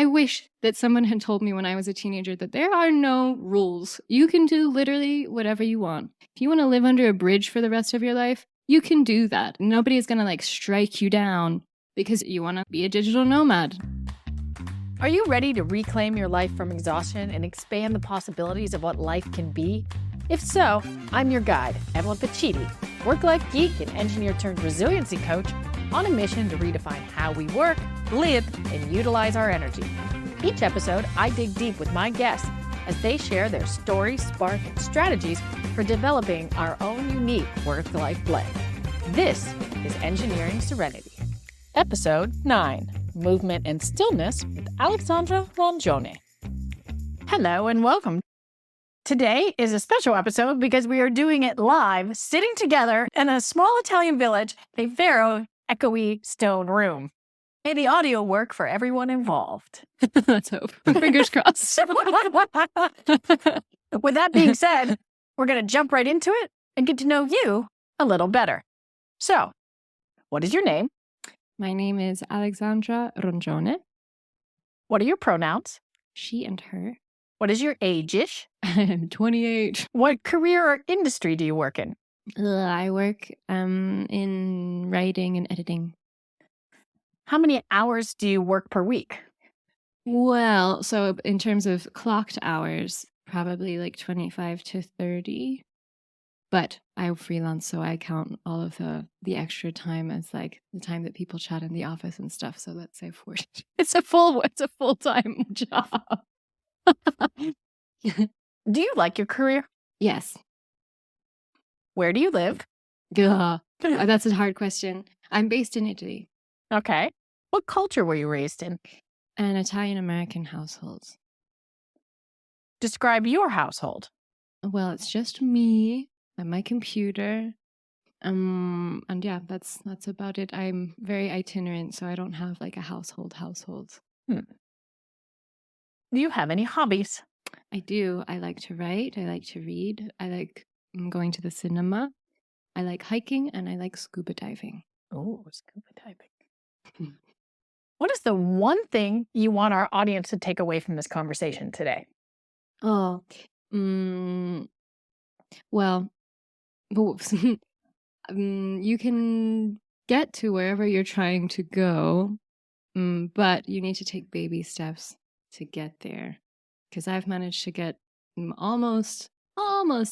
I wish that someone had told me when I was a teenager that there are no rules. You can do literally whatever you want. If you want to live under a bridge for the rest of your life, you can do that. Nobody is going to like strike you down because you want to be a digital nomad. Are you ready to reclaim your life from exhaustion and expand the possibilities of what life can be? If so, I'm your guide, Evelyn.Energy, work-life geek and engineer-turned-resiliency coach on a mission to redefine how we work, live, and utilize our energy. Each episode, I dig deep with my guests as they share their story, spark, and strategies for developing our own unique work-life blend. This is Engineering Serenity. Episode 9, Movement and Stillness with Alexandra Rongione. Hello and welcome. Today is a special episode because we are doing it live, sitting together in a small Italian village, a very echoey stone room. May the audio work for everyone involved. Let's hope. Fingers crossed. With that being said, we're going to jump right into it and get to know you a little better. So, what is your name? My name is Alexandra Rongione. What are your pronouns? She and her. What is your age-ish? I'm 28. What career or industry do you work in? I work in writing and editing. How many hours do you work per week? Well, so in terms of clocked hours, probably like 25 to 30. But I freelance, so I count all of the extra time as like the time that people chat in the office and stuff. So let's say 40. It's a full-time job. Do you like your career? Yes. Where do you live? That's a hard question. I'm based in Italy. Okay. What culture were you raised in? An Italian-American household. Describe your household. Well, it's just me and my computer. And yeah, that's about it. I'm very itinerant, so I don't have like a household. Do you have any hobbies? I do. I like to write. I like to read. I like going to the cinema. I like hiking, and I like scuba diving. Oh, scuba diving. What is the one thing you want our audience to take away from this conversation today? Oh, well, you can get to wherever you're trying to go, but you need to take baby steps to get there. Because I've managed to get almost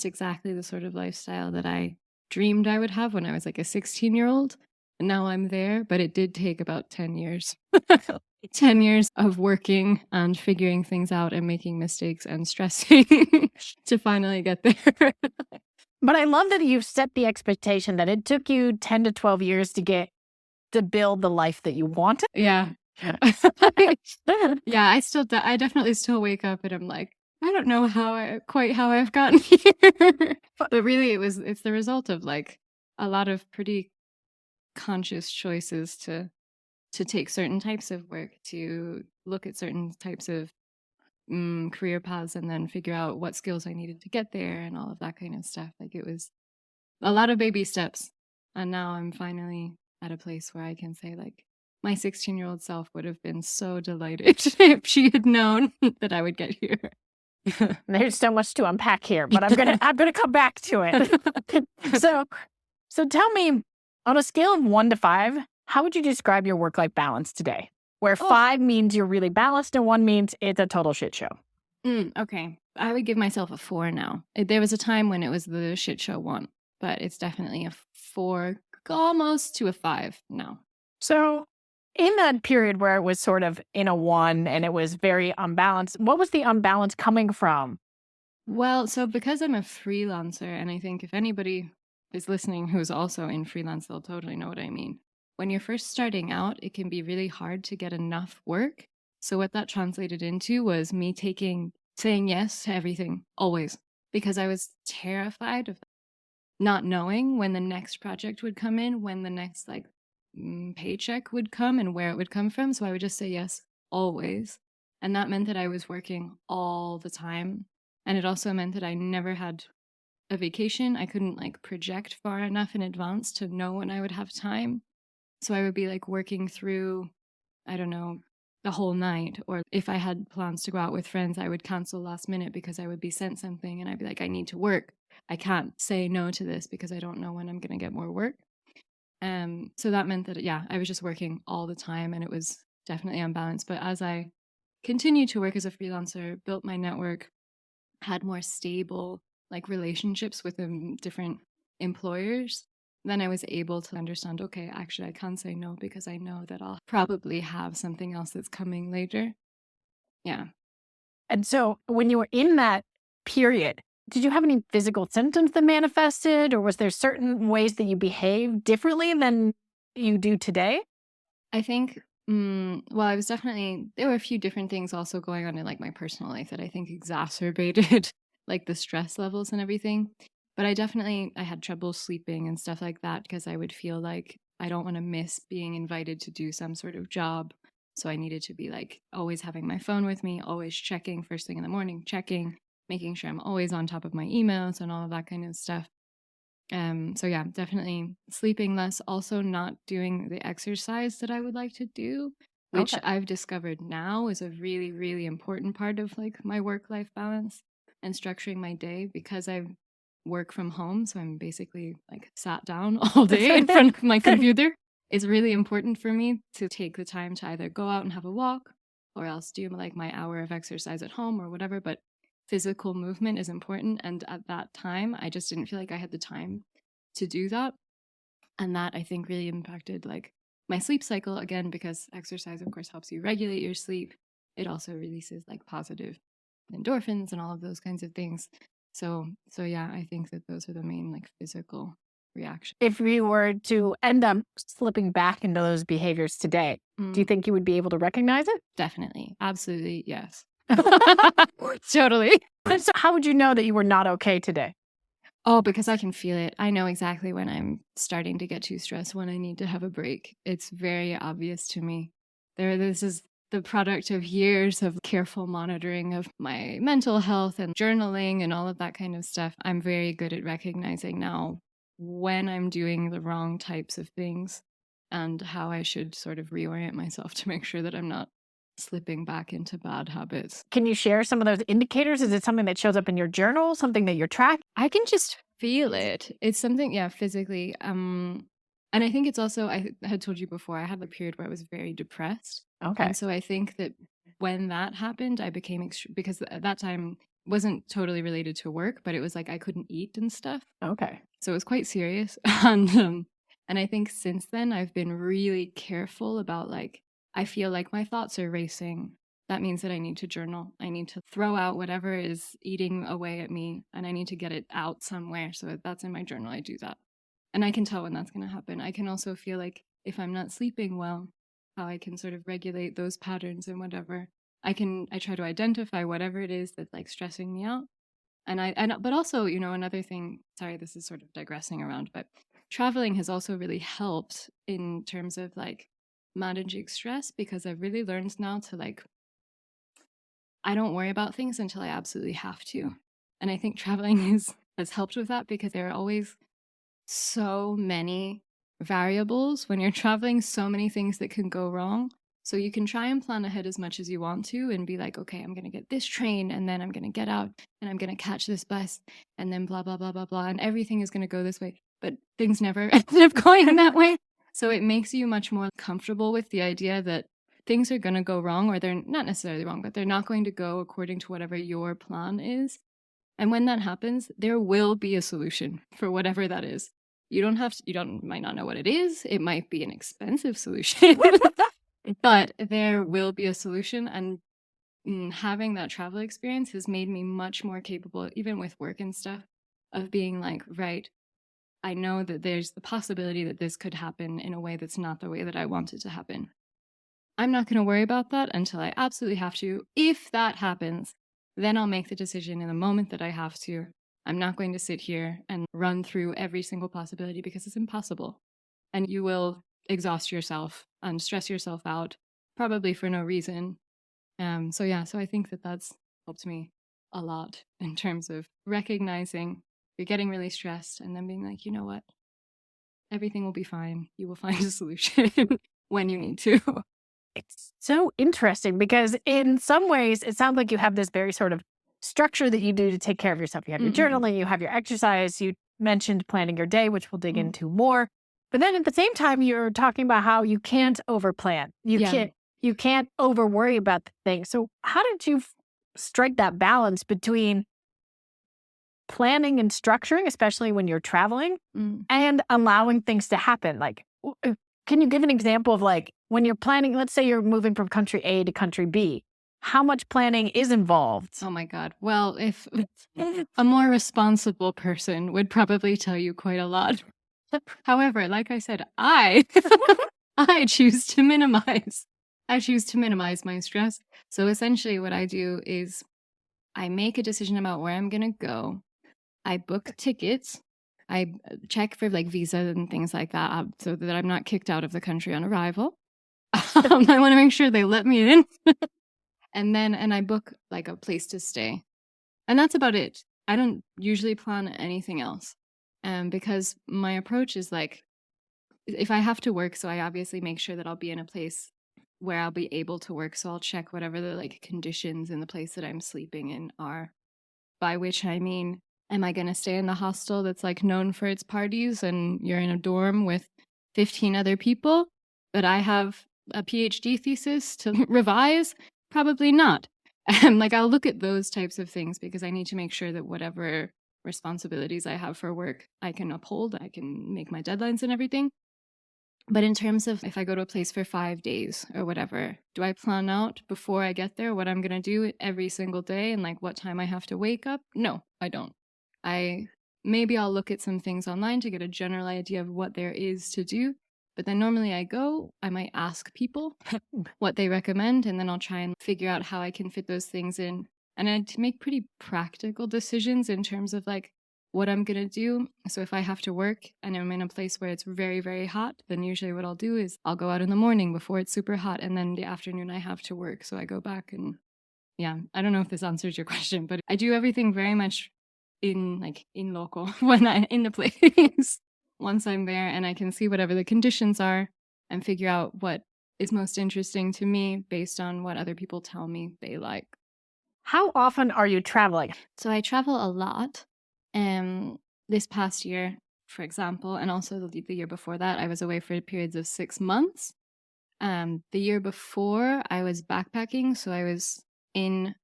exactly the sort of lifestyle that I dreamed I would have when I was like a 16-year-old. And now I'm there, but it did take about 10 years. 10 years of working and figuring things out and making mistakes and stressing to finally get there. But I love that you've set the expectation that it took you 10 to 12 years to build the life that you wanted. Yeah. Yeah, I definitely still wake up and I'm like, I don't know how I've gotten here. But really it's the result of like a lot of pretty conscious choices to take certain types of work, to look at certain types of career paths and then figure out what skills I needed to get there and all of that kind of stuff. Like it was a lot of baby steps. And now I'm finally at a place where I can say like, my 16-year-old self would have been so delighted if she had known that I would get here. There's so much to unpack here, but I'm gonna come back to it. So tell me, on a scale of 1 to 5, how would you describe your work-life balance today? Where 5 means you're really balanced and 1 means it's a total shit show. Okay, I would give myself a 4 now. There was a time when it was the shit show 1, but it's definitely a 4, almost to a 5 now. So in that period where it was sort of in a 1 and it was very unbalanced, what was the unbalance coming from? Well, so because I'm a freelancer, and I think if anybody is listening who's also in freelance, they'll totally know what I mean. When you're first starting out, it can be really hard to get enough work. So what that translated into was me saying yes to everything, always, because I was terrified of not knowing when the next project would come in, when the next like paycheck would come and where it would come from. So I would just say yes, always. And that meant that I was working all the time. And it also meant that I never had a vacation. I couldn't like project far enough in advance to know when I would have time. So I would be like working through, I don't know, the whole night. Or if I had plans to go out with friends, I would cancel last minute because I would be sent something and I'd be like, I need to work. I can't say no to this because I don't know when I'm going to get more work. So that meant that, yeah, I was just working all the time and it was definitely unbalanced. But as I continued to work as a freelancer, built my network, had more stable like relationships with different employers, then I was able to understand, okay, actually I can say no because I know that I'll probably have something else that's coming later. Yeah. And so when you were in that period, did you have any physical symptoms that manifested, or was there certain ways that you behaved differently than you do today? I think, well, I was definitely, there were a few different things also going on in like my personal life that I think exacerbated like the stress levels and everything. But I had trouble sleeping and stuff like that because I would feel like I don't want to miss being invited to do some sort of job. So I needed to be like always having my phone with me, always checking first thing in the morning, checking, making sure I'm always on top of my emails and all of that kind of stuff. So yeah, definitely sleeping less, also not doing the exercise that I would like to do, which Okay. I've discovered now is a really, really important part of like my work-life balance and structuring my day because I work from home. So I'm basically like sat down all day in front of my computer. It's really important for me to take the time to either go out and have a walk or else do like my hour of exercise at home or whatever. But physical movement is important. And at that time, I just didn't feel like I had the time to do that. And that I think really impacted like my sleep cycle again, because exercise, of course, helps you regulate your sleep. It also releases like positive endorphins and all of those kinds of things. So yeah, I think that those are the main like physical reactions. If you were to end up slipping back into those behaviors today, do you think you would be able to recognize it? Definitely. Absolutely. Yes. Totally. So how would you know that you were not okay today? Oh, because I can feel it. I know exactly when I'm starting to get too stressed, when I need to have a break. It's very obvious to me. This is the product of years of careful monitoring of my mental health and journaling and all of that kind of stuff. I'm very good at recognizing now when I'm doing the wrong types of things and how I should sort of reorient myself to make sure that I'm not slipping back into bad habits. Can you share some of those indicators? Is it something that shows up in your journal, something that you're tracking? I can just feel it. It's something, yeah, physically. And I think it's also, I had told you before, I had a period where I was very depressed. Okay. And so I think that when that happened, I became because at that time wasn't totally related to work, but it was like I couldn't eat and stuff. Okay. So it was quite serious. And I think since then I've been really careful about like, I feel like my thoughts are racing. That means that I need to journal. I need to throw out whatever is eating away at me and I need to get it out somewhere. So that's in my journal. I do that. And I can tell when that's going to happen. I can also feel like if I'm not sleeping well, how I can sort of regulate those patterns and whatever. I try to identify whatever it is that's like stressing me out. But also, another thing, sorry, this is sort of digressing around, but traveling has also really helped in terms of like managing stress because I've really learned now to like, I don't worry about things until I absolutely have to. And I think traveling has helped with that because there are always so many variables when you're traveling, so many things that can go wrong. So you can try and plan ahead as much as you want to and be like, okay, I'm going to get this train and then I'm going to get out and I'm going to catch this bus and then blah, blah, blah, blah, blah. And everything is going to go this way. But things never end up going that way. So it makes you much more comfortable with the idea that things are going to go wrong, or they're not necessarily wrong, but they're not going to go according to whatever your plan is. And when that happens, there will be a solution for whatever that is. You might not know what it is. It might be an expensive solution, but there will be a solution. And having that travel experience has made me much more capable, even with work and stuff, of being like, right, I know that there's the possibility that this could happen in a way that's not the way that I want it to happen. I'm not going to worry about that until I absolutely have to. If that happens, then I'll make the decision in the moment that I have to. I'm not going to sit here and run through every single possibility because it's impossible. And you will exhaust yourself and stress yourself out, probably for no reason. So I think that that's helped me a lot in terms of recognizing you're getting really stressed and then being like, you know what? Everything will be fine. You will find a solution when you need to. It's so interesting because in some ways, it sounds like you have this very sort of structure that you do to take care of yourself. You have your Mm-hmm. journaling, you have your exercise, you mentioned planning your day, which we'll dig Mm-hmm. into more. But then at the same time, you're talking about how you can't overplan. Yeah. You can't over worry about the thing. So how did you strike that balance between planning and structuring, especially when you're traveling, Mm. and allowing things to happen? Like, can you give an example of like when you're planning, let's say you're moving from country A to country B, how much planning is involved? Oh my God. Well, if a more responsible person would probably tell you quite a lot. However, like I said, I choose to minimize. I choose to minimize my stress. So essentially what I do is I make a decision about where I'm going to go. I book tickets. I check for like visa and things like that so that I'm not kicked out of the country on arrival. I want to make sure they let me in. And I book like a place to stay. And that's about it. I don't usually plan anything else. Because my approach is like, if I have to work, so I obviously make sure that I'll be in a place where I'll be able to work. So I'll check whatever the like conditions in the place that I'm sleeping in are. By which I mean, am I going to stay in the hostel that's like known for its parties and you're in a dorm with 15 other people, but I have a PhD thesis to revise? Probably not. Like I'll look at those types of things because I need to make sure that whatever responsibilities I have for work, I can uphold, I can make my deadlines and everything. But in terms of if I go to a place for 5 days or whatever, do I plan out before I get there what I'm going to do every single day and like what time I have to wake up? No, I don't. Maybe I'll look at some things online to get a general idea of what there is to do. But then normally I might ask people what they recommend, and then I'll try and figure out how I can fit those things in. And I make pretty practical decisions in terms of like what I'm going to do. So if I have to work and I'm in a place where it's very, very hot, then usually what I'll do is I'll go out in the morning before it's super hot. And then the afternoon I have to work. So I go back and yeah, I don't know if this answers your question, but I do everything very much in local when I'm in the place once I'm there and I can see whatever the conditions are and figure out what is most interesting to me based on what other people tell me they like. How often are you traveling? So I travel a lot. This past year, for example, and also the year before that, I was away for periods of 6 months. The year before, I was backpacking, so I was in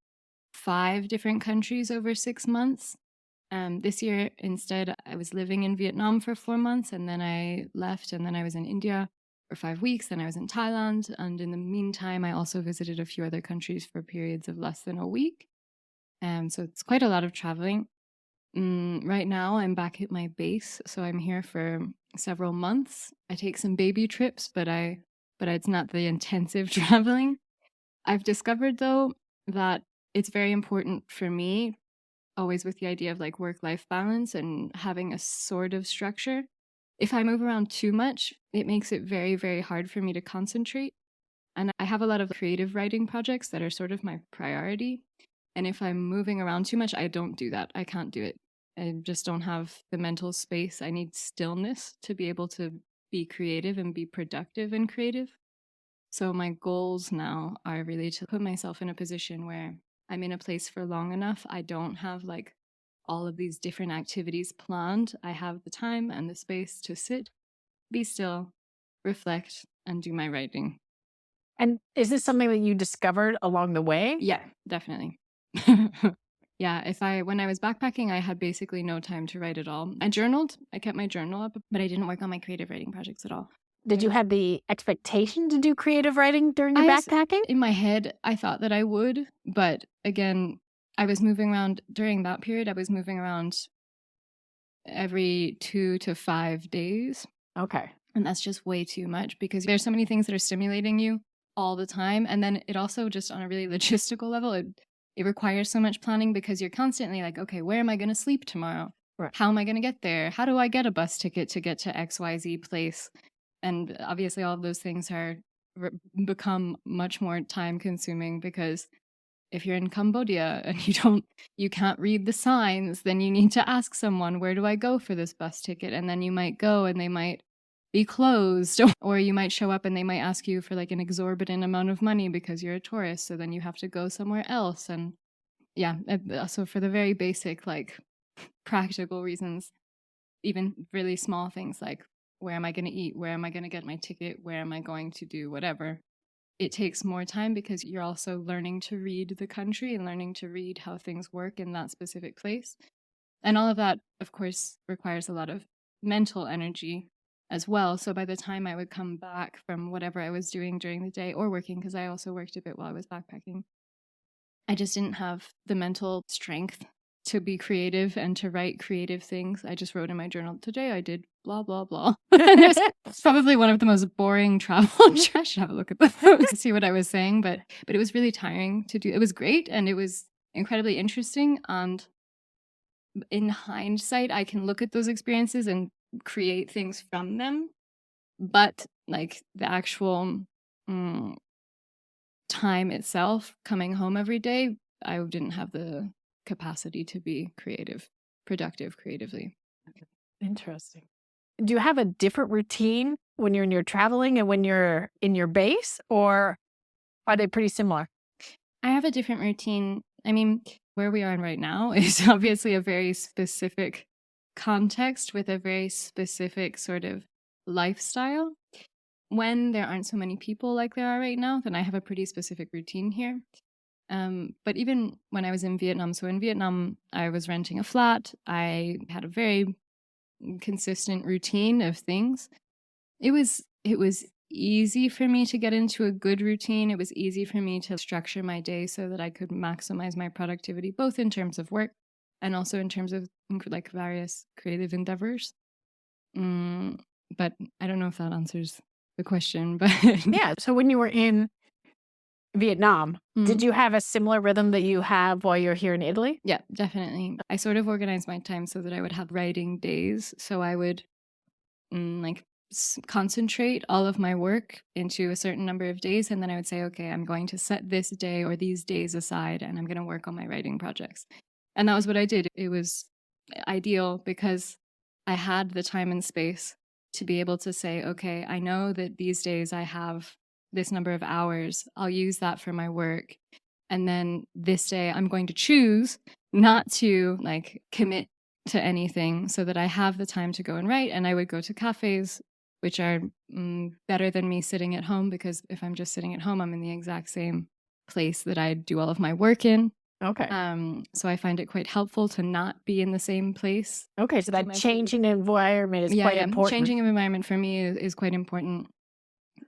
5 different countries over 6 months. This year, instead, I was living in Vietnam for 4 months, and then I left, and then I was in India for 5 weeks, then I was in Thailand, and in the meantime, I also visited a few other countries for periods of less than a week. So it's quite a lot of traveling. Right now, I'm back at my base, so I'm here for several months. I take some baby trips, but it's not the intensive traveling. I've discovered though that it's very important for me, always with the idea of like work-life balance and having a sort of structure. If I move around too much, it makes it very, very hard for me to concentrate. And I have a lot of creative writing projects that are sort of my priority. And if I'm moving around too much, I don't do that. I can't do it. I just don't have the mental space. I need stillness to be able to be creative and be productive and creative. So my goals now are really to put myself in a position where I'm in a place for long enough. I don't have like all of these different activities planned. I have the time and the space to sit, be still, reflect, and do my writing. And is this something that you discovered along the way? Yeah, definitely. Yeah, when I was backpacking, I had basically no time to write at all. I journaled, I kept my journal up, but I didn't work on my creative writing projects at all. Did you have the expectation to do creative writing during your backpacking? In my head, I thought that I would, but again, I was moving around during that period. I was moving around every 2 to 5 days. Okay. And that's just way too much because there's so many things that are stimulating you all the time. And then it also just on a really logistical level, it requires so much planning because you're constantly like, okay, where am I going to sleep tomorrow? Right. How am I going to get there? How do I get a bus ticket to get to XYZ place? And obviously all of those things become much more time consuming because if you're in Cambodia and you can't read the signs, then you need to ask someone, where do I go for this bus ticket? And then you might go and they might be closed. Or you might show up and they might ask you for like an exorbitant amount of money because you're a tourist. So then you have to go somewhere else. And yeah, so for the very basic, like practical reasons, even really small things like where am I going to eat? Where am I going to get my ticket? Where am I going to do whatever? It takes more time because you're also learning to read the country and learning to read how things work in that specific place. And all of that, of course, requires a lot of mental energy as well. So by the time I would come back from whatever I was doing during the day or working, because I also worked a bit while I was backpacking, I just didn't have the mental strength to be creative and to write creative things. I just wrote in my journal, today I did blah, blah, blah. It's probably one of the most boring travel. I should have a look at the to see what I was saying, but it was really tiring to do. It was great and it was incredibly interesting. And in hindsight, I can look at those experiences and create things from them. But like the actual time itself, coming home every day, I didn't have the capacity to be productive creatively. Interesting. Do you have a different routine when you're traveling and when you're in your base, or are they pretty similar? I have a different routine. I mean, where we are right now is obviously a very specific context with a very specific sort of lifestyle. When there aren't so many people like there are right now, then I have a pretty specific routine here. But even when I was in Vietnam, so in Vietnam, I was renting a flat. I had a very consistent routine of things. It was easy for me to get into a good routine. It was easy for me to structure my day so that I could maximize my productivity, both in terms of work and also in terms of like various creative endeavors. But I don't know if that answers the question, but yeah. So when you were in Vietnam, did you have a similar rhythm that you have while you're here in Italy? Yeah, definitely. I sort of organized my time so that I would have writing days. So I would like concentrate all of my work into a certain number of days. And then I would say, okay, I'm going to set this day or these days aside and I'm going to work on my writing projects. And that was what I did. It was ideal because I had the time and space to be able to say, okay, I know that these days I have this number of hours. I'll use that for my work. And then this day I'm going to choose not to like commit to anything so that I have the time to go and write. And I would go to cafes, which are better than me sitting at home, because if I'm just sitting at home, I'm in the exact same place that I do all of my work in. Okay. So I find it quite helpful to not be in the same place. Okay, so that changing environment is quite important. Changing of environment for me is quite important.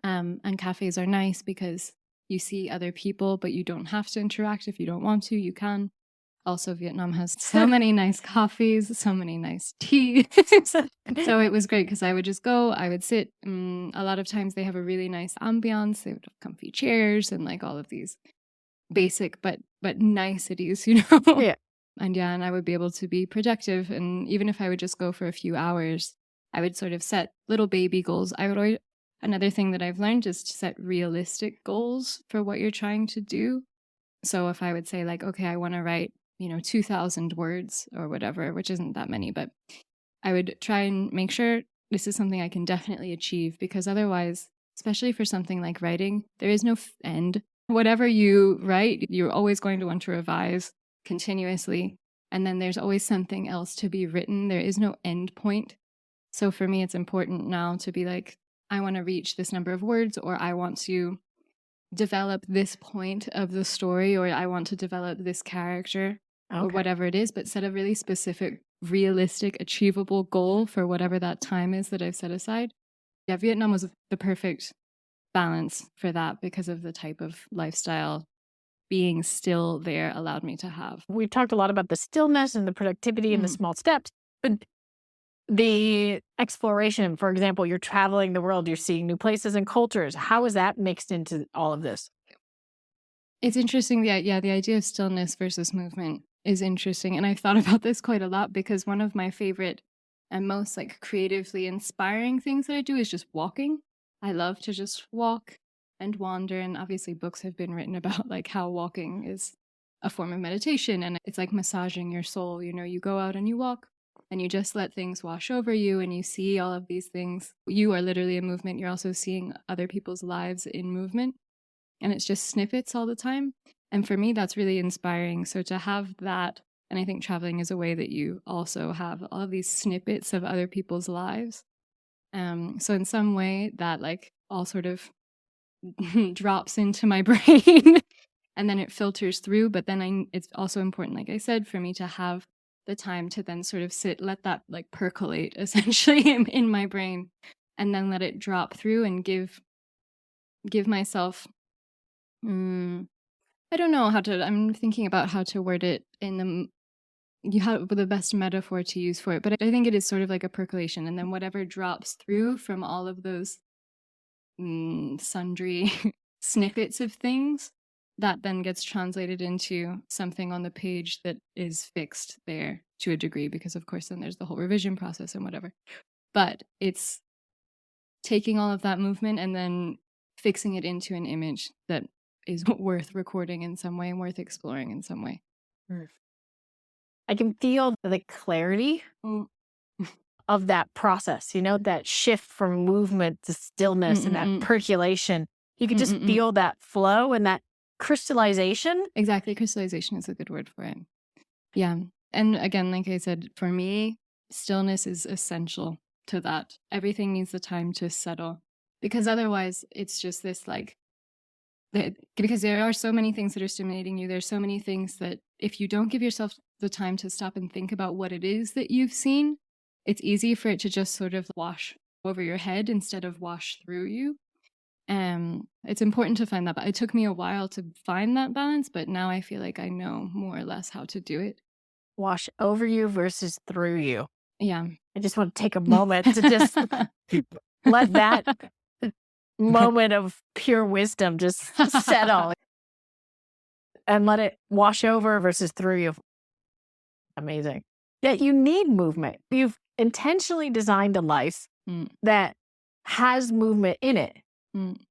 And cafes are nice because you see other people, but you don't have to interact. If you don't want to, you can. Also, Vietnam has so many nice coffees, so many nice teas. So it was great because I would just go, I would sit. A lot of times they have a really nice ambiance. They would have comfy chairs and like all of these basic but niceties, you know? Yeah. And I would be able to be productive. And even if I would just go for a few hours, I would sort of set little baby goals. Another thing that I've learned is to set realistic goals for what you're trying to do. So if I would say like, okay, I want to write 2,000 words or whatever, which isn't that many, but I would try and make sure this is something I can definitely achieve, because otherwise, especially for something like writing, there is no end. Whatever you write, you're always going to want to revise continuously. And then there's always something else to be written. There is no end point. So for me, it's important now to be like, I want to reach this number of words, or I want to develop this point of the story, or I want to develop this character. Or whatever it is, but set a really specific, realistic, achievable goal for whatever that time is that I've set aside. Yeah, Vietnam was the perfect balance for that because of the type of lifestyle being still there allowed me to have. We've talked a lot about the stillness and the productivity and the small steps, but the exploration, for example, you're traveling the world, you're seeing new places and cultures. How is that mixed into all of this? It's interesting. The idea of stillness versus movement is interesting. And I've thought about this quite a lot because one of my favorite and most like creatively inspiring things that I do is just walking. I love to just walk and wander. And obviously books have been written about like how walking is a form of meditation and it's like massaging your soul. You go out and you walk and you just let things wash over you and you see all of these things. You are literally a movement. You're also seeing other people's lives in movement, and it's just snippets all the time. And for me, that's really inspiring. So to have that, and I think traveling is a way that you also have all of these snippets of other people's lives. So in some way that like all sort of drops into my brain and then it filters through. But then it's also important, like I said, for me to have the time to then sort of let that like percolate essentially in my brain, and then let it drop through and give myself, I don't know I'm thinking about how to word it in you have the best metaphor to use for it, but I think it is sort of like a percolation, and then whatever drops through from all of those sundry snippets of things, that then gets translated into something on the page that is fixed there to a degree, because of course then there's the whole revision process and whatever. But it's taking all of that movement and then fixing it into an image that is worth recording in some way and worth exploring in some way. I can feel the clarity of that process, that shift from movement to stillness and that percolation. You can just feel that flow and that crystallization. Exactly. Crystallization is a good word for it. Yeah. And again, like I said, for me, stillness is essential to that. Everything needs the time to settle, because otherwise it's just this like, because there are so many things that are stimulating you. There's so many things that if you don't give yourself the time to stop and think about what it is that you've seen, it's easy for it to just sort of wash over your head instead of wash through you. It's important to find that. But it took me a while to find that balance, but now I feel like I know more or less how to do it. Wash over you versus through you. Yeah. I just want to take a moment to just let that moment of pure wisdom just settle and let it wash over versus through you. Amazing. Yeah, you need movement. You've intentionally designed a life that has movement in it.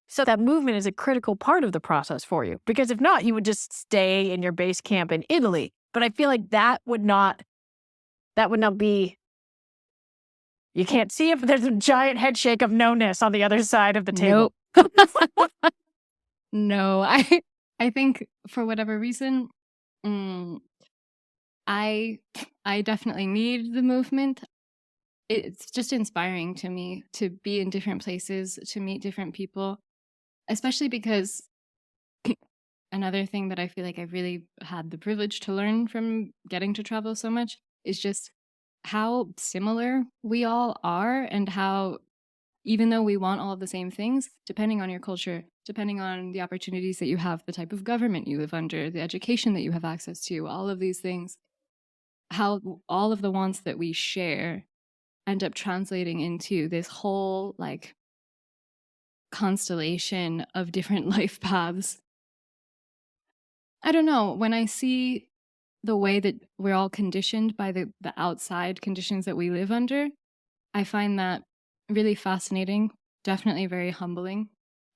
So that movement is a critical part of the process for you, because if not, you would just stay in your base camp in Italy. But I feel like that would not be, you can't see it, but there's a giant head shake of no-ness on the other side of the table. Nope. No, I think for whatever reason, I definitely need the movement. It's just inspiring to me to be in different places, to meet different people, especially because another thing that I feel like I've really had the privilege to learn from getting to travel so much is just how similar we all are, and how even though we want all of the same things, depending on your culture, depending on the opportunities that you have, the type of government you live under, the education that you have access to, all of these things, how all of the wants that we share end up translating into this whole like constellation of different life paths. I don't know, when I see the way that we're all conditioned by the outside conditions that we live under, I find that really fascinating, definitely very humbling,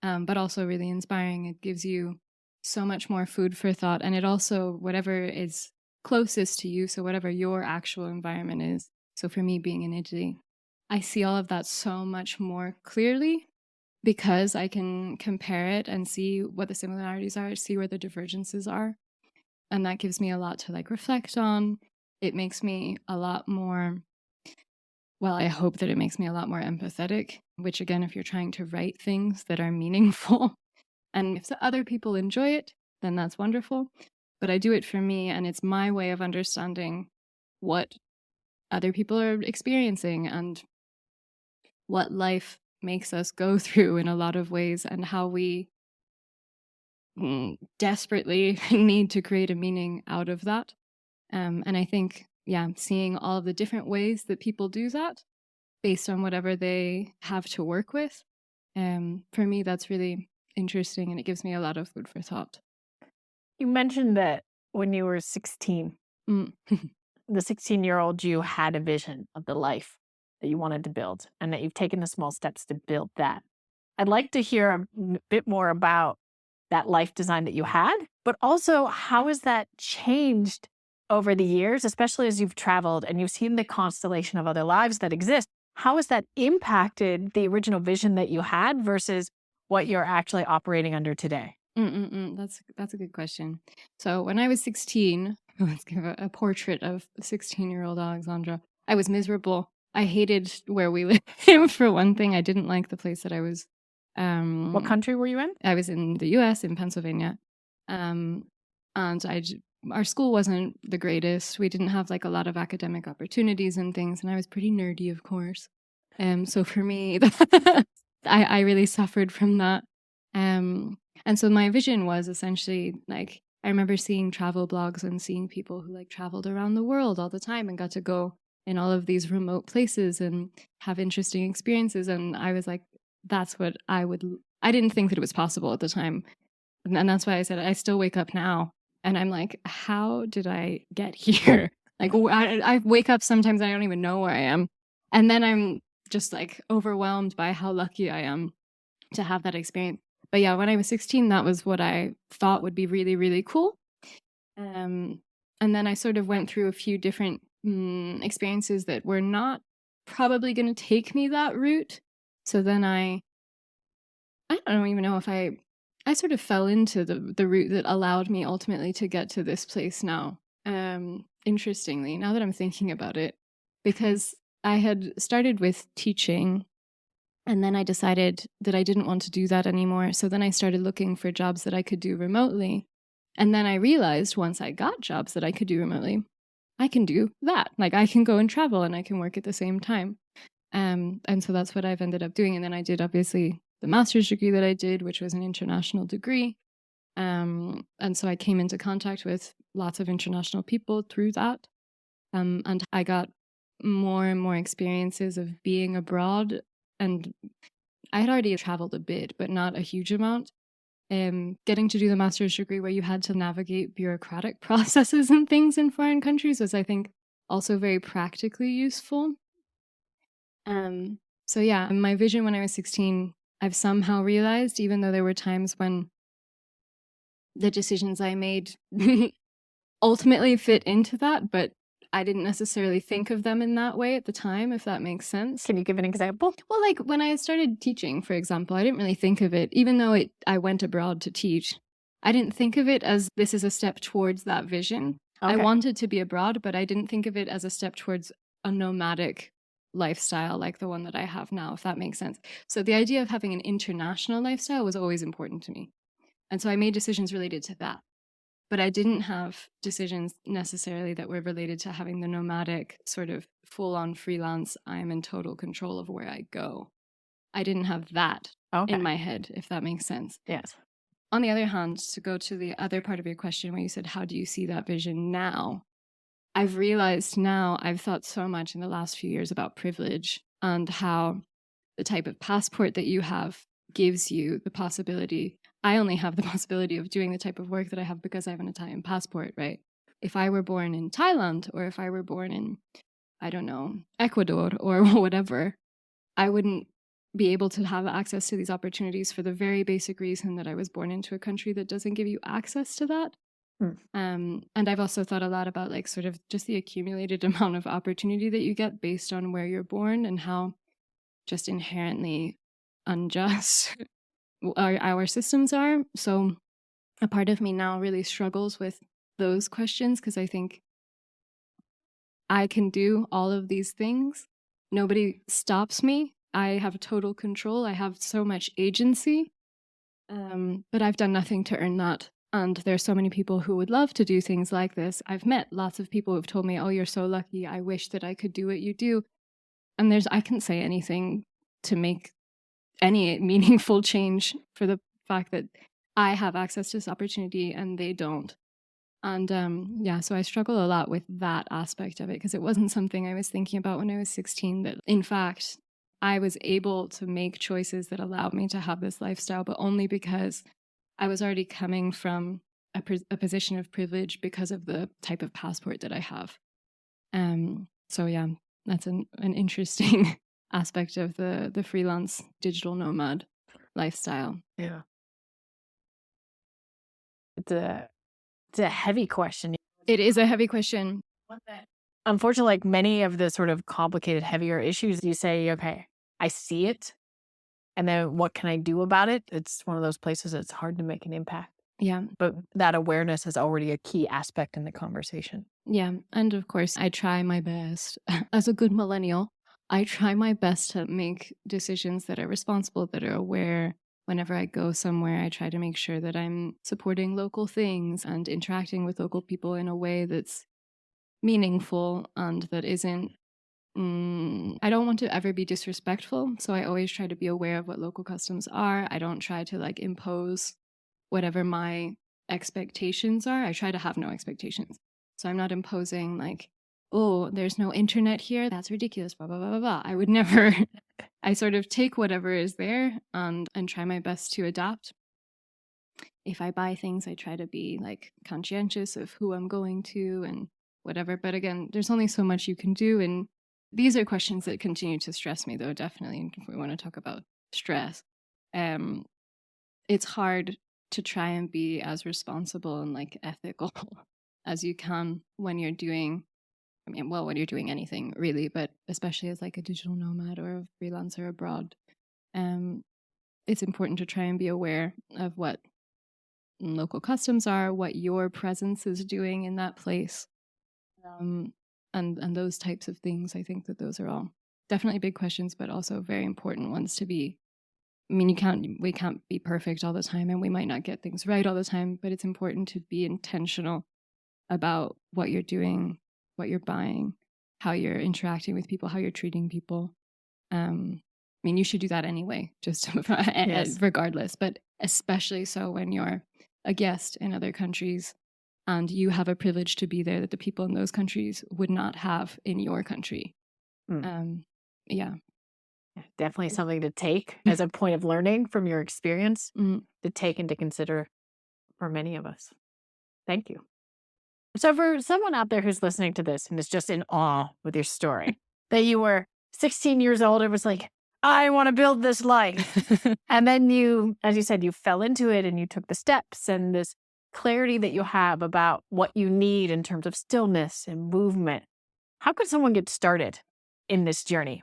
but also really inspiring. It gives you so much more food for thought, and it also, whatever is closest to you, so whatever your actual environment is. So for me, being in Italy, I see all of that so much more clearly, because I can compare it and see what the similarities are, see where the divergences are. And that gives me a lot to like reflect on. It makes me a lot more, well, I hope that it makes me a lot more empathetic, which again, if you're trying to write things that are meaningful, and if the other people enjoy it, then that's wonderful. But I do it for me, and it's my way of understanding what other people are experiencing and what life makes us go through in a lot of ways, and how we desperately need to create a meaning out of that. And I think, yeah, seeing all of the different ways that people do that based on whatever they have to work with, for me, that's really interesting, and it gives me a lot of food for thought. You mentioned that when you were 16, the 16-year-old you had a vision of the life that you wanted to build, and that you've taken the small steps to build that. I'd like to hear a bit more about that life design that you had, but also how has that changed over the years, especially as you've traveled and you've seen the constellation of other lives that exist, how has that impacted the original vision that you had versus what you're actually operating under today? That's a good question. So when I was 16, let's give a portrait of 16-year-old Alexandra. I was miserable. I hated where we lived. For one thing, I didn't like the place that I was. What country were you in? I was in the U.S. in Pennsylvania, and our school wasn't the greatest. We didn't have like a lot of academic opportunities and things, and I was pretty nerdy, of course. So for me, I really suffered from that. And so my vision was essentially like, I remember seeing travel blogs and seeing people who like traveled around the world all the time and got to go in all of these remote places and have interesting experiences. And I was like, that's what I didn't think that it was possible at the time. And that's why I said, I still wake up now and I'm like, how did I get here? Like, I wake up sometimes and I don't even know where I am. And then I'm just like overwhelmed by how lucky I am to have that experience. But yeah, when I was 16, that was what I thought would be really, really cool. And then I sort of went through a few different experiences that were not probably going to take me that route. So then I don't even know if I sort of fell into the route that allowed me ultimately to get to this place now. Interestingly, now that I'm thinking about it, because I had started with teaching and then I decided that I didn't want to do that anymore. So then I started looking for jobs that I could do remotely. And then I realized once I got jobs that I could do remotely, I can do that. Like I can go and travel and I can work at the same time. And so that's what I've ended up doing. And then I did obviously the master's degree that I did, which was an international degree. And so I came into contact with lots of international people through that. And I got more and more experiences of being abroad. And I had already traveled a bit, but not a huge amount. Getting to do the master's degree where you had to navigate bureaucratic processes and things in foreign countries was, I think, also very practically useful. So yeah, my vision when I was 16, I've somehow realized, even though there were times when the decisions I made ultimately fit into that, but I didn't necessarily think of them in that way at the time, if that makes sense. Can you give an example? Well, like when I started teaching, for example, I didn't really think of it, even though I went abroad to teach, I didn't think of it as this is a step towards that vision. I wanted to be abroad, but I didn't think of it as a step towards a nomadic lifestyle like the one that I have now, if that makes sense. So the idea of having an international lifestyle was always important to me. And so I made decisions related to that. But I didn't have decisions necessarily that were related to having the nomadic sort of full-on freelance, I'm in total control of where I go. I didn't have that in my head, if that makes sense. Yes. On the other hand, to go to the other part of your question where you said, how do you see that vision now? I've realized now, I've thought so much in the last few years about privilege and how the type of passport that you have gives you the possibility. I only have the possibility of doing the type of work that I have because I have an Italian passport, right? If I were born in Thailand or if I were born in, I don't know, Ecuador or whatever, I wouldn't be able to have access to these opportunities for the very basic reason that I was born into a country that doesn't give you access to that. And I've also thought a lot about like sort of just the accumulated amount of opportunity that you get based on where you're born and how just inherently unjust our systems are. So a part of me now really struggles with those questions because I think I can do all of these things. Nobody stops me. I have total control. I have so much agency, but I've done nothing to earn that. And there's so many people who would love to do things like this. I've met lots of people who've told me, oh, you're so lucky. I wish that I could do what you do. And I can't say anything to make any meaningful change for the fact that I have access to this opportunity and they don't. And so I struggle a lot with that aspect of it because it wasn't something I was thinking about when I was 16, that in fact, I was able to make choices that allowed me to have this lifestyle, but only because I was already coming from a position of privilege because of the type of passport that I have. So yeah, that's an interesting aspect of the freelance digital nomad lifestyle. Yeah. It's a heavy question. It is a heavy question. Unfortunately, like many of the sort of complicated, heavier issues, you say, okay, I see it. And then what can I do about it? It's one of those places that's hard to make an impact. Yeah. But that awareness is already a key aspect in the conversation. Yeah. And of course, I try my best as a good millennial. I try my best to make decisions that are responsible, that are aware. Whenever I go somewhere, I try to make sure that I'm supporting local things and interacting with local people in a way that's meaningful and that isn't. I don't want to ever be disrespectful. So I always try to be aware of what local customs are. I don't try to like impose whatever my expectations are. I try to have no expectations. So I'm not imposing like, oh, there's no internet here. That's ridiculous, blah, blah, blah, blah, blah. I would never, I sort of take whatever is there and try my best to adapt. If I buy things, I try to be like conscientious of who I'm going to and whatever. But again, there's only so much you can do. And these are questions that continue to stress me, though, definitely, if we want to talk about stress. It's hard to try and be as responsible and like ethical as you can when you're doing, when you're doing anything really, but especially as like a digital nomad or a freelancer abroad. It's important to try and be aware of what local customs are, what your presence is doing in that place, and those types of things. I think that those are all definitely big questions, but also very important ones to be. We can't be perfect all the time, and we might not get things right all the time, but it's important to be intentional about what you're doing, what you're buying, how you're interacting with people, how you're treating people. You should do that anyway, just yes. Regardless, but especially so when you're a guest in other countries and you have a privilege to be there that the people in those countries would not have in your country. Yeah. Definitely something to take as a point of learning from your experience, to take and to consider for many of us. Thank you. So for someone out there who's listening to this and is just in awe with your story, that you were 16 years old and was like, I want to build this life. And then you, as you said, you fell into it and you took the steps, and this clarity that you have about what you need in terms of stillness and movement. How could someone get started in this journey?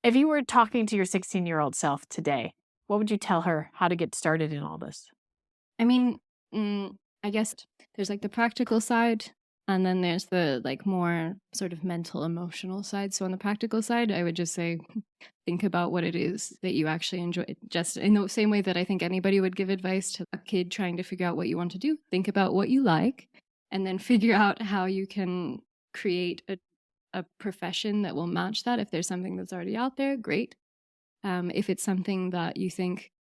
If you were talking to your 16-year-old self today, what would you tell her how to get started in all this? I guess there's like the practical side, and then there's the like more sort of mental, emotional side. So on the practical side, I would just say, think about what it is that you actually enjoy. Just in the same way that I think anybody would give advice to a kid trying to figure out what you want to do. Think about what you like, and then figure out how you can create a profession that will match that. If there's something that's already out there, great. If it's something that you think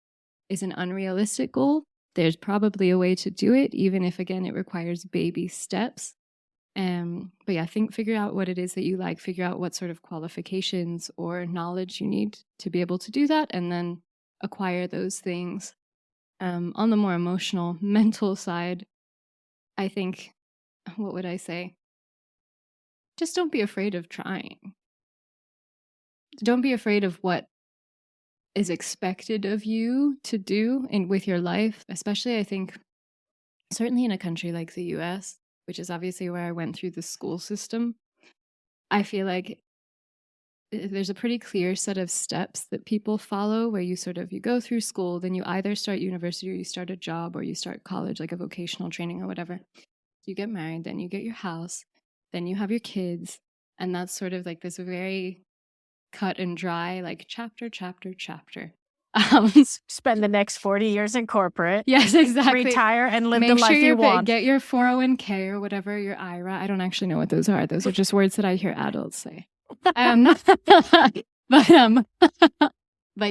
is an unrealistic goal, there's probably a way to do it, even if, again, it requires baby steps. But yeah, figure out what it is that you like, figure out what sort of qualifications or knowledge you need to be able to do that, and then acquire those things. On the more emotional, mental side, I think, what would I say? Just don't be afraid of trying. Don't be afraid of what is expected of you to do with your life, especially, I think, certainly in a country like the US, which is obviously where I went through the school system. I feel like there's a pretty clear set of steps that people follow where you go through school, then you either start university or you start a job or you start college, like a vocational training or whatever. You get married, then you get your house, then you have your kids, and that's sort of like this very cut and dry, like chapter. Spend the next 40 years in corporate. Yes, exactly. Retire and live the life you want. Get your 401k or whatever, your IRA. I don't actually know what those are. Those are just words that I hear adults say. But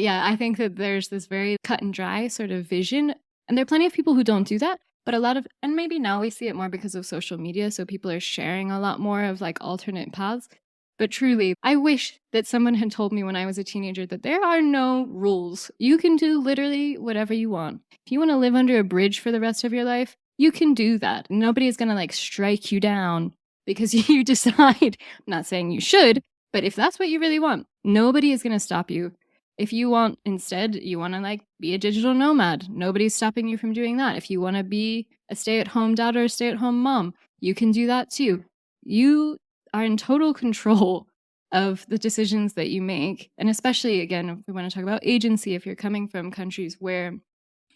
yeah, I think that there's this very cut and dry sort of vision, and there are plenty of people who don't do that. But and maybe now we see it more because of social media, so people are sharing a lot more of like alternate paths. But truly, I wish that someone had told me when I was a teenager that there are no rules. You can do literally whatever you want. If you want to live under a bridge for the rest of your life, you can do that. Nobody is going to like strike you down because you decide. I'm not saying you should, but if that's what you really want, nobody is going to stop you. If you want, instead, you want to like be a digital nomad, nobody's stopping you from doing that. If you want to be a stay-at-home dad or a stay-at-home mom, you can do that too. You are in total control of the decisions that you make. And especially, again, if we want to talk about agency, if you're coming from countries where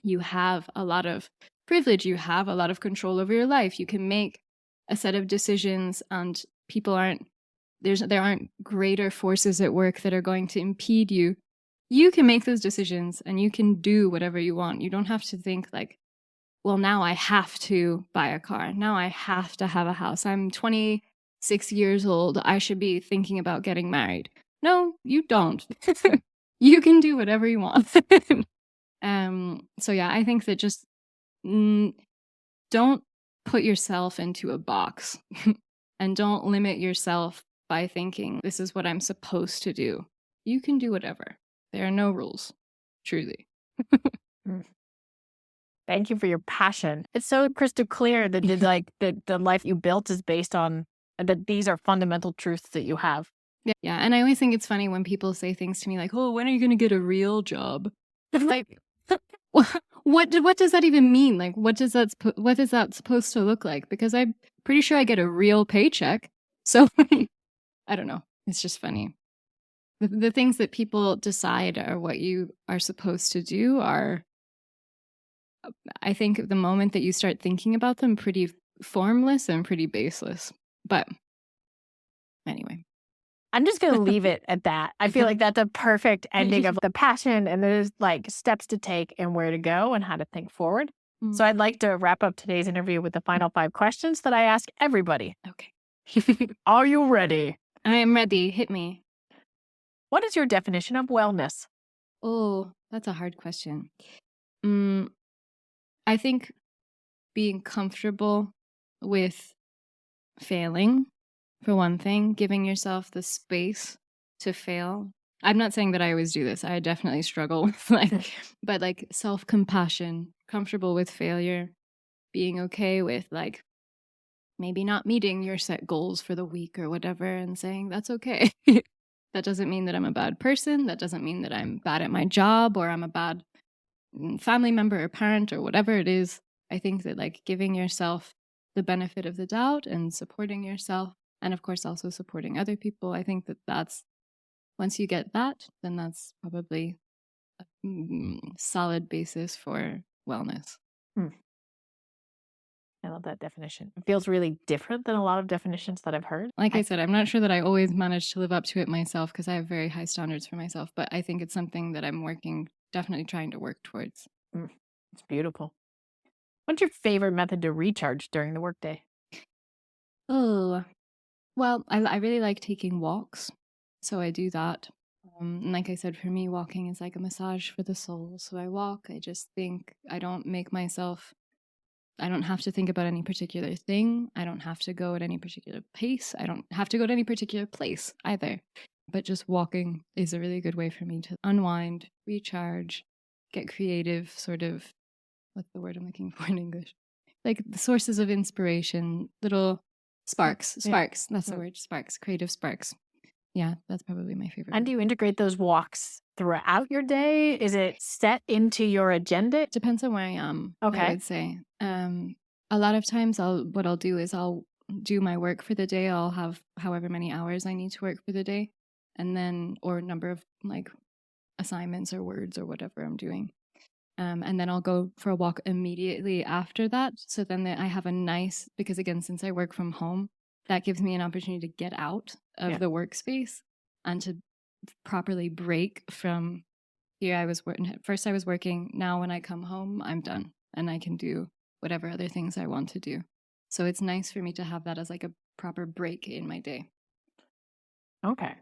you have a lot of privilege, you have a lot of control over your life, you can make a set of decisions, and there aren't greater forces at work that are going to impede you. You can make those decisions and you can do whatever you want. You don't have to think like, well, now I have to buy a car. Now I have to have a house. I'm 26 years old. I should be thinking about getting married. No, you don't. You can do whatever you want. So yeah, I think that just don't put yourself into a box and don't limit yourself by thinking this is what I'm supposed to do. You can do whatever. There are no rules, truly. Thank you for your passion. It's so crystal clear that the life you built is based on that these are fundamental truths that you have. Yeah, and I always think it's funny when people say things to me like, "Oh, when are you going to get a real job?" Like, what does that even mean? Like, what is that supposed to look like? Because I'm pretty sure I get a real paycheck. So I don't know. It's just funny. The things that people decide are what you are supposed to do are, I think, the moment that you start thinking about them, pretty formless and pretty baseless. But anyway. I'm just going to leave it at that. I feel like that's a perfect ending of the passion, and there's like steps to take and where to go and how to think forward. So I'd like to wrap up today's interview with the final 5 questions that I ask everybody. Okay. Are you ready? I am ready. Hit me. What is your definition of wellness? Oh, that's a hard question. I think being comfortable with failing, for one thing, giving yourself the space to fail. I'm not saying that I always do this. I definitely struggle with but self-compassion, comfortable with failure, being okay with maybe not meeting your set goals for the week or whatever, and saying that's okay. That doesn't mean that I'm a bad person. That doesn't mean that I'm bad at my job or I'm a bad family member or parent or whatever it is. I think that giving yourself the benefit of the doubt and supporting yourself, and of course also supporting other people, I think that that's, once you get that, then that's probably a solid basis for wellness. I love that definition. It feels really different than a lot of definitions that I've heard. Like I said, I'm not sure that I always manage to live up to it myself because I have very high standards for myself, but I think it's something that I'm definitely trying to work towards. It's beautiful. What's your favorite method to recharge during the workday? Oh, well, I really like taking walks, so I do that. And like I said, for me, walking is like a massage for the soul. So I walk, I just think, I don't have to think about any particular thing. I don't have to go at any particular pace. I don't have to go to any particular place either. But just walking is a really good way for me to unwind, recharge, get creative, sort of, what's the word I'm looking for in English? Like the sources of inspiration, little sparks. That's the word, sparks, creative sparks. Yeah, that's probably my favorite. And do you integrate those walks throughout your day? Is it set into your agenda? It depends on where I am, okay. I would say. A lot of times what I'll do is I'll do my work for the day. I'll have however many hours I need to work for the day, and then, or number of assignments or words or whatever I'm doing. And then I'll go for a walk immediately after that. So then I have because again, since I work from home, that gives me an opportunity to get out of the workspace and to properly break from here. First I was working. Now when I come home, I'm done and I can do whatever other things I want to do. So it's nice for me to have that as a proper break in my day. Okay.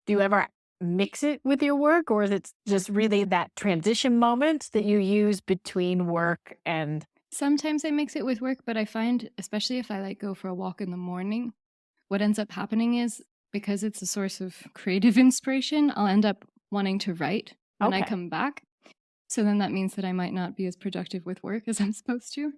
Do you ever mix it with your work, or is it just really that transition moment that you use between work and... Sometimes I mix it with work, but I find, especially if I go for a walk in the morning, what ends up happening is, because it's a source of creative inspiration, I'll end up wanting to write when I come back. So then that means that I might not be as productive with work as I'm supposed to.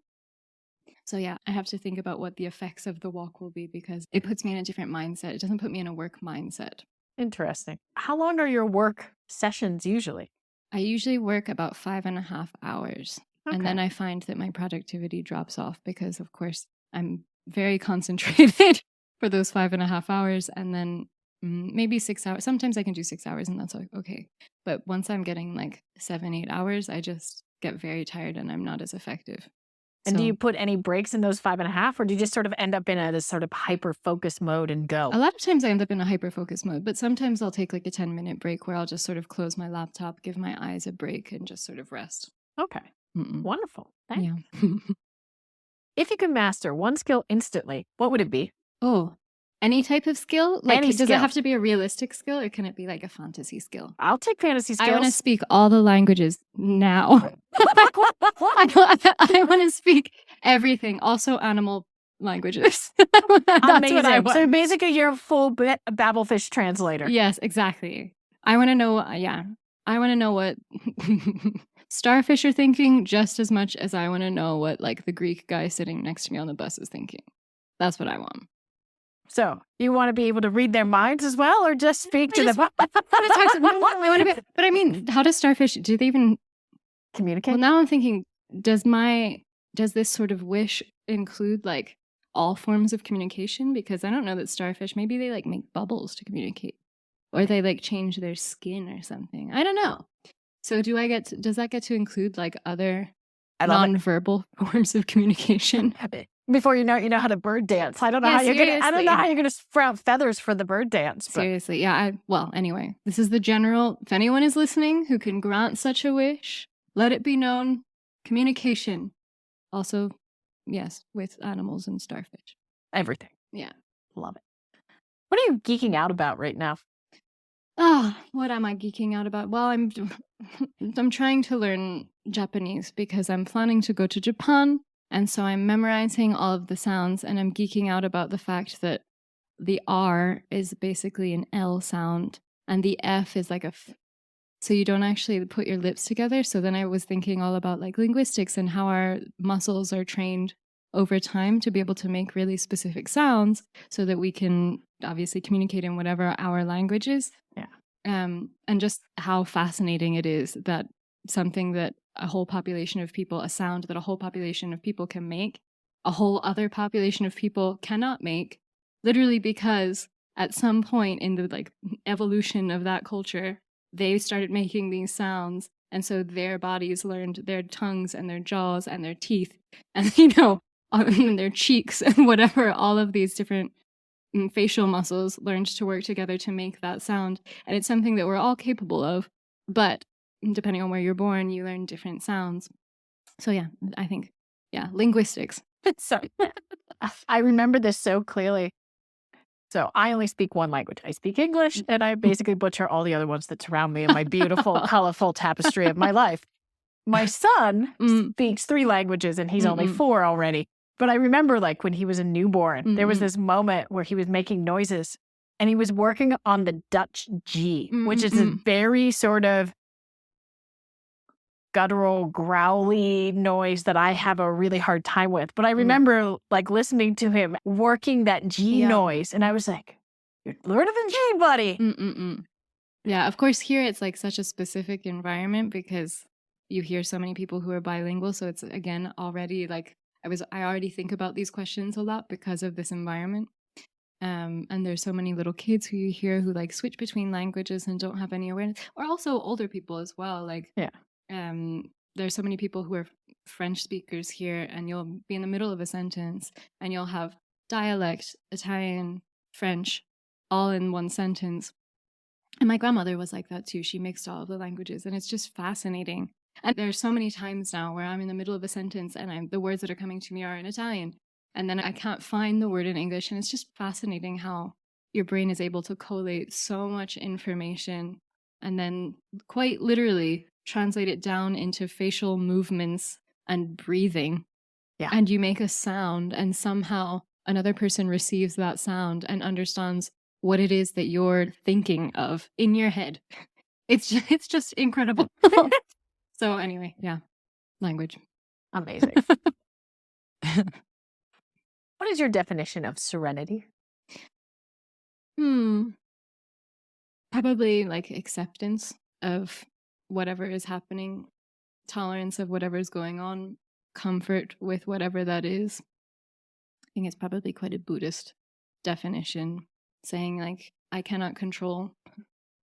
So yeah, I have to think about what the effects of the walk will be, because it puts me in a different mindset. It doesn't put me in a work mindset. Interesting. How long are your work sessions usually? I usually work about 5.5 hours. And then I find that my productivity drops off because, of course, I'm very concentrated for those 5.5 hours, and then maybe 6 hours. Sometimes I can do 6 hours and that's okay. But once I'm getting like 7, 8 hours, I just get very tired and I'm not as effective. And do you put any breaks in those 5.5, or do you just sort of end up in this sort of hyper-focus mode and go? A lot of times I end up in a hyper-focus mode, but sometimes I'll take like a 10-minute break where I'll just sort of close my laptop, give my eyes a break, and just sort of rest. Okay. Wonderful. Thanks. Yeah. If you could master one skill instantly, what would it be? Oh, any type of skill? Like, Any does it skill. have to be a realistic skill, or can it be like a fantasy skill? I'll take fantasy skills. I want to speak all the languages now. I want to speak everything, also animal languages. That's Amazing. what I want. So basically, you're a full Babelfish translator. Yes, exactly. I want to know, I want to know what starfish are thinking just as much as I want to know what like the Greek guy sitting next to me on the bus is thinking. That's what I want. So you want to be able to read their minds as well, or just speak to them? But I mean, how does starfish, do they even communicate? Well, now I'm thinking, does this sort of wish include like all forms of communication? Because I don't know that starfish, maybe they like make bubbles to communicate, or they like change their skin or something. I don't know. So does that get to include like other non-verbal forms of communication? Before you know how to bird dance. I don't know how you're gonna sprout feathers for the bird dance. But. Seriously, yeah. Well, anyway, this is the general. If anyone is listening who can grant such a wish, let it be known. Communication, also, yes, with animals and starfish. Everything. Yeah, love it. What are you geeking out about right now? What am I geeking out about? Well, I'm trying to learn Japanese because I'm planning to go to Japan. And so I'm memorizing all of the sounds, and I'm geeking out about the fact that the R is basically an L sound, and the F is like a F. So you don't actually put your lips together. So then I was thinking all about like linguistics and how our muscles are trained over time to be able to make really specific sounds so that we can obviously communicate in whatever our language is. Yeah. And just how fascinating it is that something that a whole population of people, a sound that a whole population of people can make, a whole other population of people cannot make, literally because at some point in the like evolution of that culture, they started making these sounds, and so their bodies learned, their tongues and their jaws and their teeth and and their cheeks and whatever, all of these different facial muscles learned to work together to make that sound. And it's something that we're all capable of, but depending on where you're born, you learn different sounds. So yeah, I think, linguistics. Sorry. I remember this so clearly. So I only speak one language. I speak English, and I basically butcher all the other ones that surround me in my beautiful, colorful tapestry of my life. My son speaks 3 languages, and he's only 4 already. But I remember, like, when he was a newborn, there was this moment where he was making noises, and he was working on the Dutch G, which is a very sort of guttural, growly noise that I have a really hard time with. But I remember like listening to him working that G noise, and I was like, "You're learning the G, buddy." Yeah, of course, here it's like such a specific environment because you hear so many people who are bilingual. So it's again already like I already think about these questions a lot because of this environment. And there's so many little kids who you hear who like switch between languages and don't have any awareness, or also older people as well. Like there's so many people who are French speakers here, and you'll be in the middle of a sentence and you'll have dialect, Italian, French, all in one sentence. And my grandmother was like that too. She mixed all of the languages, and it's just fascinating. And there's so many times now where I'm in the middle of a sentence and the words that are coming to me are in Italian, and then I can't find the word in English. And it's just fascinating how your brain is able to collate so much information and then quite literally translate it down into facial movements and breathing. Yeah. And you make a sound, and somehow another person receives that sound and understands what it is that you're thinking of in your head. It's just incredible. So anyway, language. Amazing. What is your definition of serenity? Probably like acceptance of whatever is happening, tolerance of whatever is going on, comfort with whatever that is. think it's probably quite a Buddhist definition, saying like, I cannot control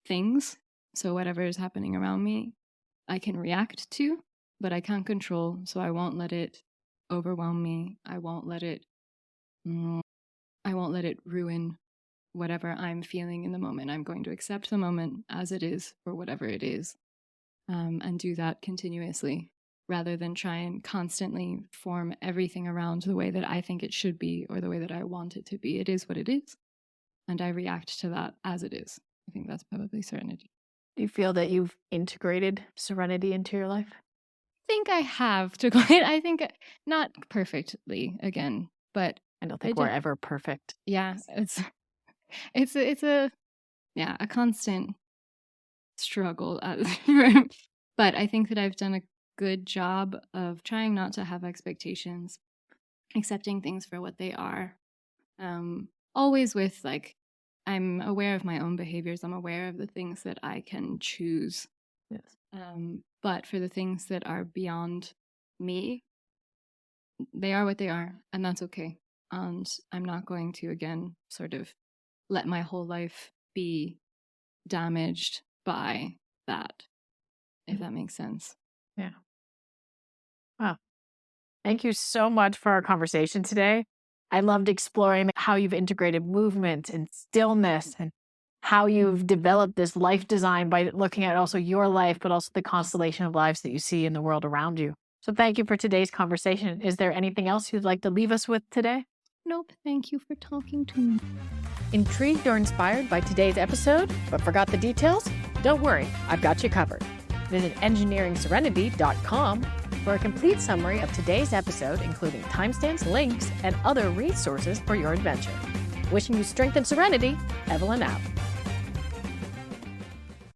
things. So whatever is happening around me, I can react to, but I can't control. So I won't let it overwhelm me. I won't let it ruin whatever I'm feeling in the moment. I'm going to accept the moment as it is for whatever it is, and do that continuously rather than try and constantly form everything around the way that I think it should be or the way that I want it to be. It is what it is, and I react to that as it is. I think that's probably serenity. Do you feel that you've integrated serenity into your life? I think I have to quite, I think not perfectly again, but I don't think we're ever perfect. yeah, it's a constant struggle. But I think that I've done a good job of trying not to have expectations, accepting things for what they are. Always with like, I'm aware of my own behaviors. I'm aware of the things that I can choose. Yes. But for the things that are beyond me, they are what they are, and that's okay. And I'm not going to, again, sort of let my whole life be damaged by that, if that makes sense. Yeah. Wow. Thank you so much for our conversation today. I loved exploring how you've integrated movement and stillness and how you've developed this life design by looking at also your life, but also the constellation of lives that you see in the world around you. So thank you for today's conversation. Is there anything else you'd like to leave us with today? Nope. Thank you for talking to me. Intrigued or inspired by today's episode, but forgot the details? Don't worry, I've got you covered. Visit engineeringserenity.com for a complete summary of today's episode, including timestamps, links, and other resources for your adventure. Wishing you strength and serenity, Evelyn out.